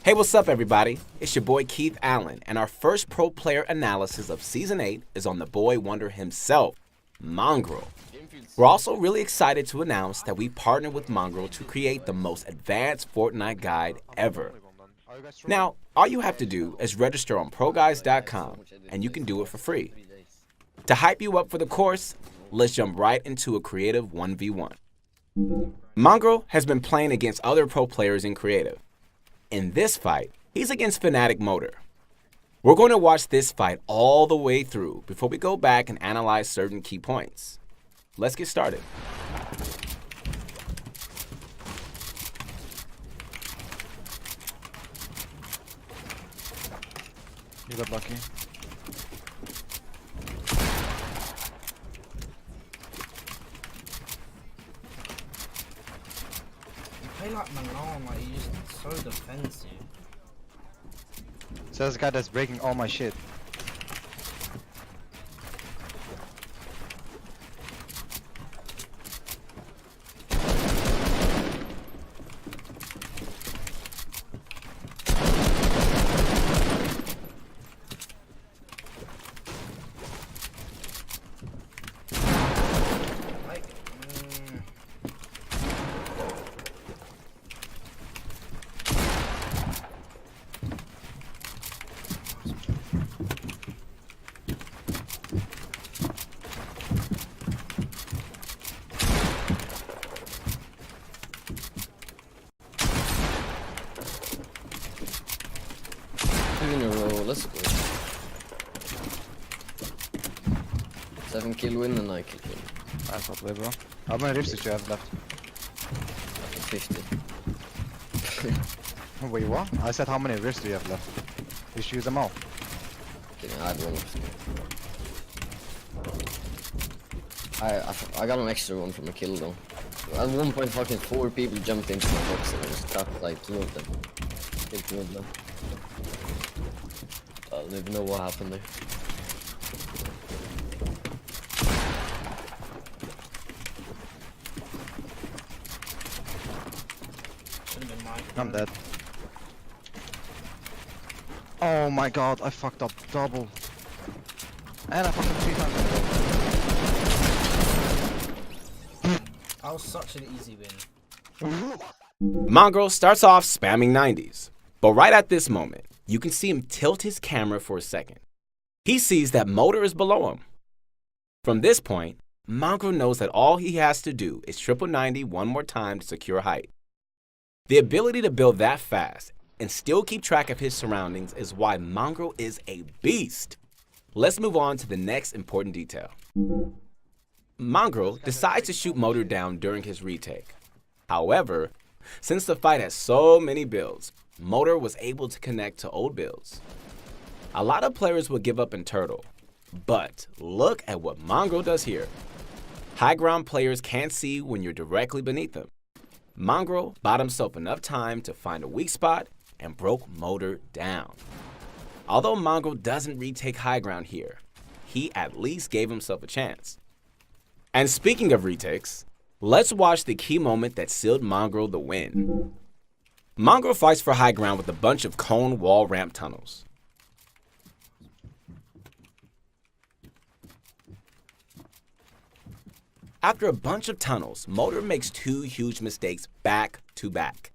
Hey, what's up, everybody? It's your boy Keith Allen, and our first pro player analysis of Season 8 is on the boy wonder himself, Mongrel. We're also really excited to announce that we partnered with Mongrel to create the most advanced Fortnite guide ever. Now, all you have to do is register on ProGuides.com, and you can do it for free. To hype you up for the course, let's jump right into a creative 1v1. Mongrel has been playing against other pro players in creative. In this fight, he's against Fnatic Motor. We're going to watch this fight all the way through before we go back and analyze certain key points. Let's get started. You got lucky. You play like Manon, like you're just so defensive. So this guy that's breaking all my shit. Like, Two in a row, let's go. 7 kill win and 9 kill win. I thought we bro. How many rifts did you have left? 50. Oh, wait, what? I said how many rifts do you have left? You shoot them all. Kidding, I had one left. I got an extra one from a kill though. At one point fucking 4 people jumped into my box and I just trapped like 2 of them. Killed 2 of them. I don't even know what happened there. should have been mine. I'm dead. Oh my god, I fucked up double. And I fucked up 3 times in a row. That was such an easy win. Mongrel starts off spamming 90s, but right at this moment, you can see him tilt his camera for a second. He sees that Motor is below him. From this point, Mongrel knows that all he has to do is triple 90 one more time to secure height. The ability to build that fast and still keep track of his surroundings is why Mongrel is a beast. Let's move on to the next important detail. Mongrel decides to shoot Motor down during his retake. However, since the fight has so many builds, Motor was able to connect to old builds. A lot of players would give up in Turtle, but look at what Mongrel does here. High ground players can't see when you're directly beneath them. Mongrel bought himself enough time to find a weak spot and broke Motor down. Although Mongrel doesn't retake high ground here, he at least gave himself a chance. And speaking of retakes, let's watch the key moment that sealed Mongrel the win. Mongrel fights for high ground with a bunch of cone wall ramp tunnels. After a bunch of tunnels, Motor makes 2 huge mistakes back to back.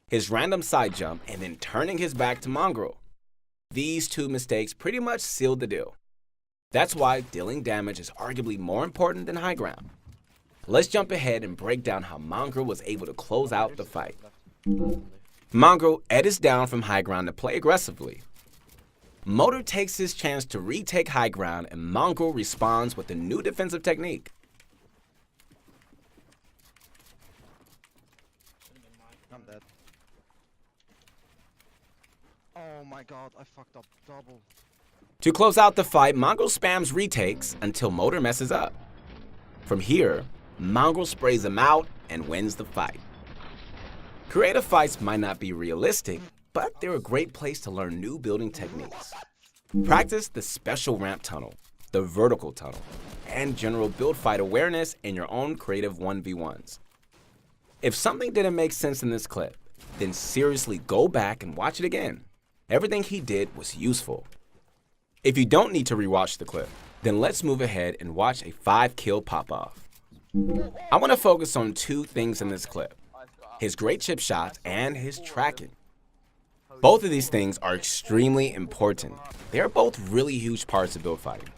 His random side jump and then turning his back to Mongrel. These 2 mistakes pretty much sealed the deal. That's why dealing damage is arguably more important than high ground. Let's jump ahead and break down how Mongrel was able to close out the fight. Mongrel edits down from high ground to play aggressively. Motor takes his chance to retake high ground and Mongrel responds with a new defensive technique. I'm dead. Oh my god, I fucked up double. To close out the fight, Mongrel spams retakes until Motor messes up. From here, Mongrel sprays him out and wins the fight. Creative fights might not be realistic, but they're a great place to learn new building techniques. Practice the special ramp tunnel, the vertical tunnel, and general build fight awareness in your own creative 1v1s. If something didn't make sense in this clip, then seriously go back and watch it again. Everything he did was useful. If you don't need to rewatch the clip, then let's move ahead and watch a 5-kill pop-off. I want to focus on 2 things in this clip: his great chip shots and his tracking. Both of these things are extremely important. They are both really huge parts of build fighting.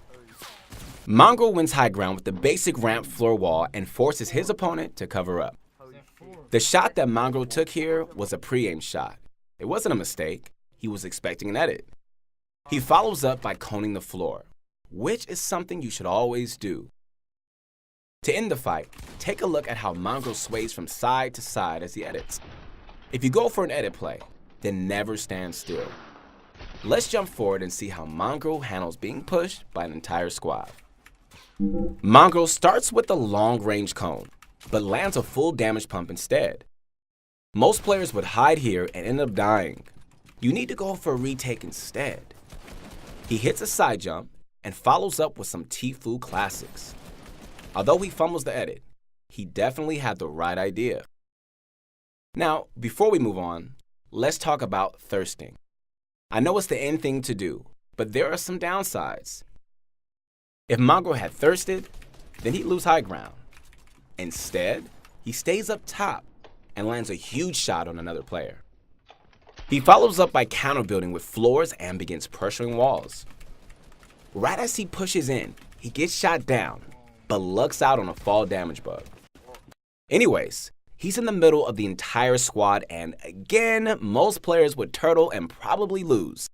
Mongrel wins high ground with the basic ramp floor wall and forces his opponent to cover up. The shot that Mongrel took here was a pre-aimed shot. It wasn't a mistake. He was expecting an edit. He follows up by coning the floor, which is something you should always do. To end the fight, take a look at how Mongrel sways from side to side as he edits. If you go for an edit play, then never stand still. Let's jump forward and see how Mongrel handles being pushed by an entire squad. Mongrel starts with the long-range cone, but lands a full damage pump instead. Most players would hide here and end up dying. You need to go for a retake instead. He hits a side jump and follows up with some Tfue classics. Although he fumbles the edit, he definitely had the right idea. Now, before we move on, let's talk about thirsting. I know it's the end thing to do, but there are some downsides. If Mongrel had thirsted, then he'd lose high ground. Instead, he stays up top and lands a huge shot on another player. He follows up by counterbuilding with floors and begins pressuring walls. Right as he pushes in, he gets shot down, but lucks out on a fall damage bug. Anyways, he's in the middle of the entire squad, and again, most players would turtle and probably lose.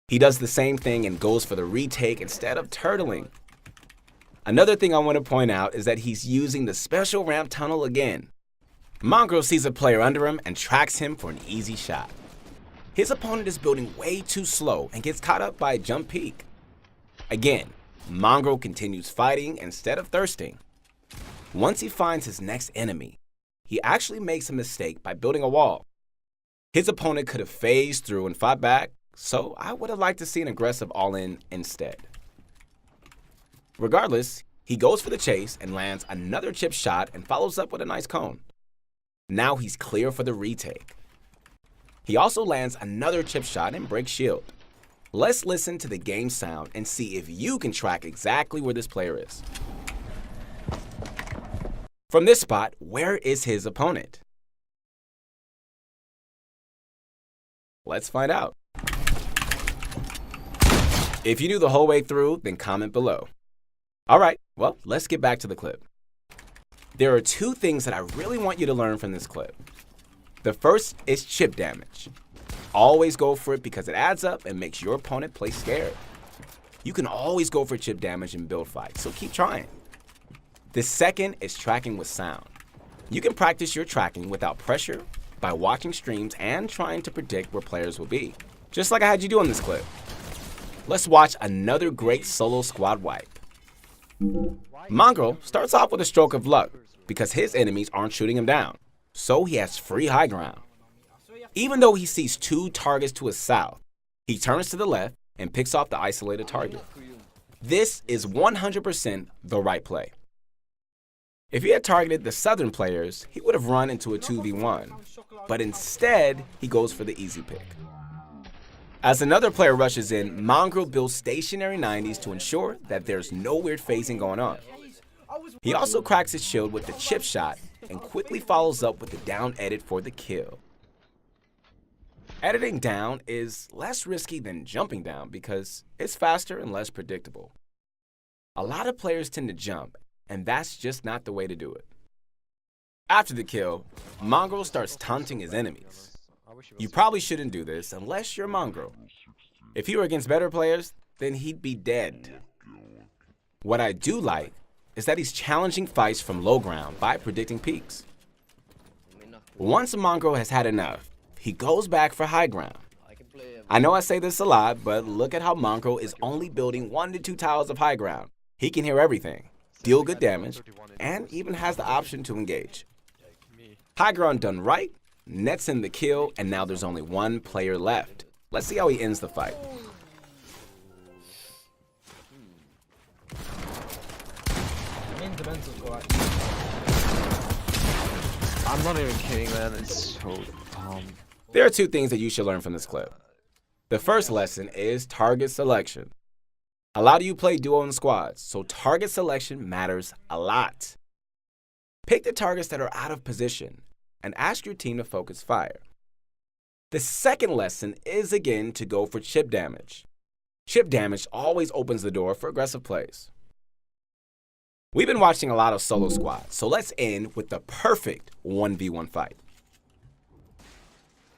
He does the same thing and goes for the retake instead of turtling. Another thing I want to point out is that he's using the special ramp tunnel again. Mongrel sees a player under him and tracks him for an easy shot. His opponent is building way too slow and gets caught up by a jump peak. Again, Mongrel continues fighting instead of thirsting. Once he finds his next enemy, he actually makes a mistake by building a wall. His opponent could have phased through and fought back, so I would have liked to see an aggressive all-in instead. Regardless, he goes for the chase and lands another chip shot and follows up with a nice cone. Now he's clear for the retake. He also lands another chip shot and breaks shield. Let's listen to the game sound and see if you can track exactly where this player is. From this spot, where is his opponent? Let's find out. If you knew the whole way through, then comment below. Alright, well, let's get back to the clip. There are 2 things that I really want you to learn from this clip. The first is chip damage. Always go for it because it adds up and makes your opponent play scared. You can always go for chip damage in build fights, so keep trying. The second is tracking with sound. You can practice your tracking without pressure by watching streams and trying to predict where players will be, just like I had you do in this clip. Let's watch another great solo squad wipe. Mongrel starts off with a stroke of luck because his enemies aren't shooting him down, so he has free high ground. Even though he sees 2 targets to his south, he turns to the left and picks off the isolated target. This is 100% the right play. If he had targeted the southern players, he would have run into a 2v1, but instead, he goes for the easy pick. As another player rushes in, Mongrel builds stationary 90s to ensure that there's no weird phasing going on. He also cracks his shield with the chip shot and quickly follows up with the down edit for the kill. Editing down is less risky than jumping down because it's faster and less predictable. A lot of players tend to jump, and that's just not the way to do it. After the kill, Mongrel starts taunting his enemies. You probably shouldn't do this unless you're Mongrel. If he were against better players, then he'd be dead. What I do like is that he's challenging fights from low ground by predicting peaks. Once Mongrel has had enough, he goes back for high ground. I know I say this a lot, but look at how Mongrel is only building 1 to 2 tiles of high ground. He can hear everything, deal good damage, and even has the option to engage. High ground done right, nets in the kill, and now there's only 1 player left. Let's see how he ends the fight. I'm not even kidding, man. It's so There are two things that you should learn from this clip. The first lesson is target selection. A lot of you play duo and squads, so target selection matters a lot. Pick the targets that are out of position and ask your team to focus fire. The second lesson is again to go for chip damage. Chip damage always opens the door for aggressive plays. We've been watching a lot of solo squads, so let's end with the perfect 1v1 fight.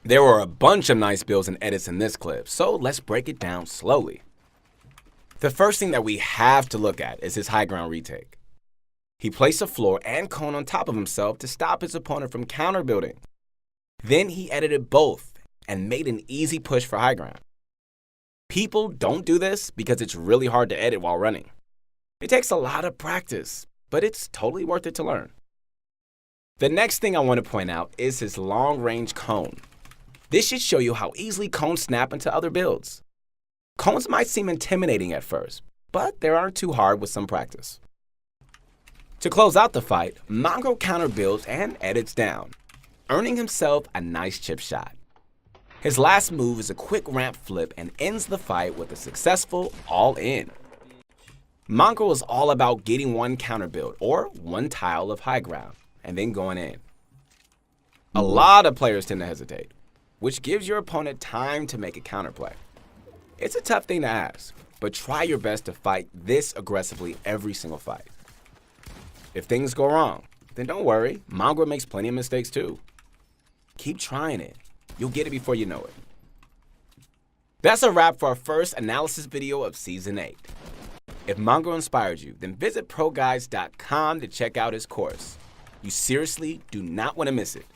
There were a bunch of nice builds and edits in this clip, so let's break it down slowly. The first thing that we have to look at is his high ground retake. He placed a floor and cone on top of himself to stop his opponent from counter building. Then he edited both and made an easy push for high ground. People don't do this because it's really hard to edit while running. It takes a lot of practice, but it's totally worth it to learn. The next thing I want to point out is his long range cone. This should show you how easily cones snap into other builds. Cones might seem intimidating at first, but they aren't too hard with some practice. To close out the fight, Mongrel counter builds and edits down, earning himself a nice chip shot. His last move is a quick ramp flip and ends the fight with a successful all-in. Mongrel is all about getting one counter build or one tile of high ground and then going in. A lot of players tend to hesitate, which gives your opponent time to make a counterplay. It's a tough thing to ask, but try your best to fight this aggressively every single fight. If things go wrong, then don't worry, Mongrel makes plenty of mistakes too. Keep trying it. You'll get it before you know it. That's a wrap for our first analysis video of Season 8. If Mongrel inspired you, then visit ProGuides.com to check out his course. You seriously do not want to miss it.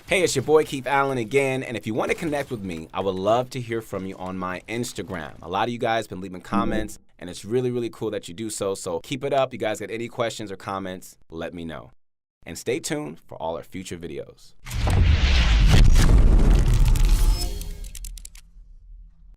Hey, it's your boy Keith Allen again, and if you want to connect with me, I would love to hear from you on my Instagram. A lot of you guys have been leaving comments, and it's really, really cool that you do so, so keep it up. You guys got any questions or comments, let me know. And stay tuned for all our future videos.